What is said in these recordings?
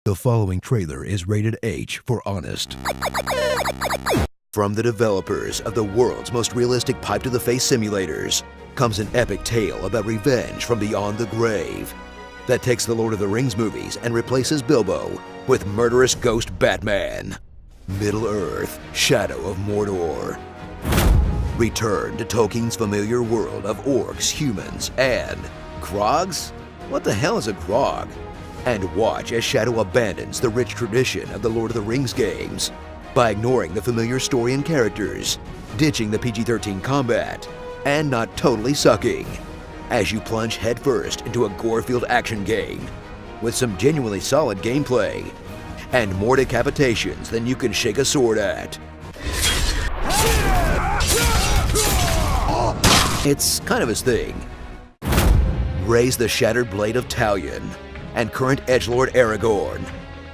The following trailer is rated H for honest. From the developers of the world's most realistic pipe-to-the-face simulators comes an epic tale about revenge from beyond the grave that takes the Lord of the Rings movies and replaces Bilbo with murderous ghost Batman. Middle-earth, Shadow of Mordor. Return to Tolkien's familiar world of orcs, humans, and grogs? What the hell is a grog? And watch as Shadow abandons the rich tradition of the Lord of the Rings games by ignoring the familiar story and characters, ditching the PG-13 combat, and not totally sucking, as you plunge headfirst into a gore-filled action game with some genuinely solid gameplay and more decapitations than you can shake a sword at. It's kind of his thing. Raise the shattered blade of Talion and current edgelord Aragorn,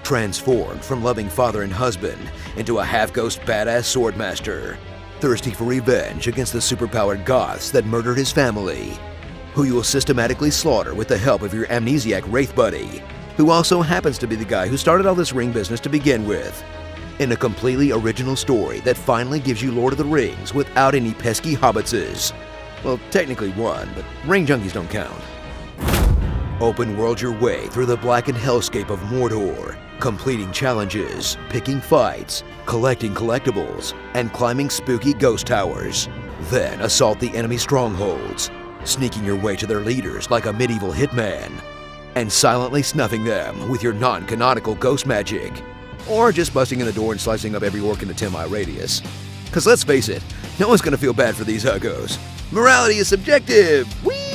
transformed from loving father and husband into a half-ghost badass swordmaster, thirsty for revenge against the superpowered goths that murdered his family, who you will systematically slaughter with the help of your amnesiac wraith buddy, who also happens to be the guy who started all this ring business to begin with, in a completely original story that finally gives you Lord of the Rings without any pesky hobbitses. Well, technically one, but ring junkies don't count. Open world your way through the blackened hellscape of Mordor, completing challenges, picking fights, collecting collectibles, and climbing spooky ghost towers. Then assault the enemy strongholds, sneaking your way to their leaders like a medieval hitman, and silently snuffing them with your non-canonical ghost magic. Or just busting in the door and slicing up every orc in a 10-mile radius. Cause let's face it, no one's gonna feel bad for these huggos. Morality is subjective! Whee!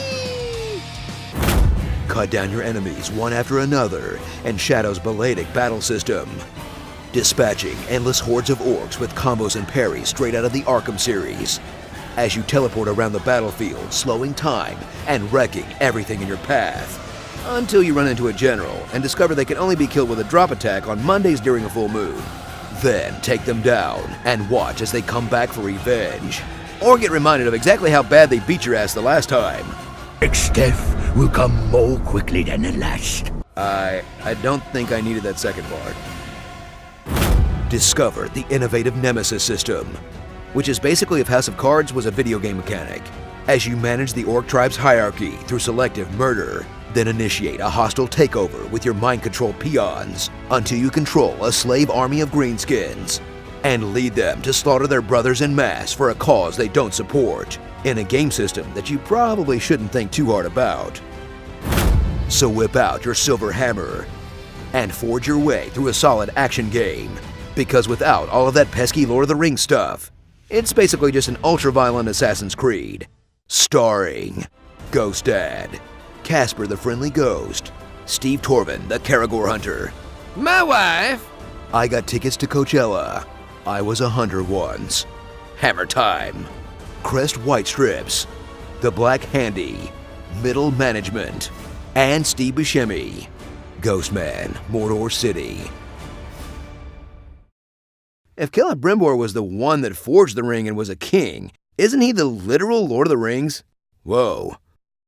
Cut down your enemies one after another in Shadow's balladic battle system, dispatching endless hordes of orcs with combos and parries straight out of the Arkham series, as you teleport around the battlefield, slowing time and wrecking everything in your path, until you run into a general and discover they can only be killed with a drop attack on Mondays during a full moon. Then take them down and watch as they come back for revenge, or get reminded of exactly how bad they beat your ass the last time. Next death will come more quickly than the last. I don't think I needed that second part. Discover the innovative Nemesis system, which is basically if House of Cards was a video game mechanic, as you manage the orc tribe's hierarchy through selective murder, then initiate a hostile takeover with your mind-controlled peons until you control a slave army of greenskins and lead them to slaughter their brothers en masse for a cause they don't support, in a game system that you probably shouldn't think too hard about. So whip out your silver hammer and forge your way through a solid action game, because without all of that pesky Lord of the Rings stuff, it's basically just an ultra-violent Assassin's Creed, starring Ghost Dad, Casper the Friendly Ghost, Steve Torvin the Karagor Hunter, my wife, I got tickets to Coachella, I was a hunter once, Hammer Time, Crest White Strips, The Black Handy, Middle Management, and Steve Buscemi, Ghostman, Mordor City. If Celebrimbor was the one that forged the ring and was a king, isn't he the literal Lord of the Rings? Whoa.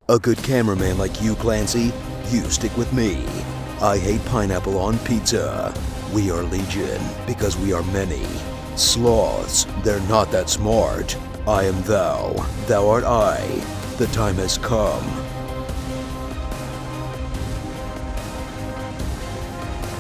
A good cameraman like you, Clancy, you stick with me. I hate pineapple on pizza. We are legion because we are many. Sloths, they're not that smart. I am thou, thou art I. The time has come.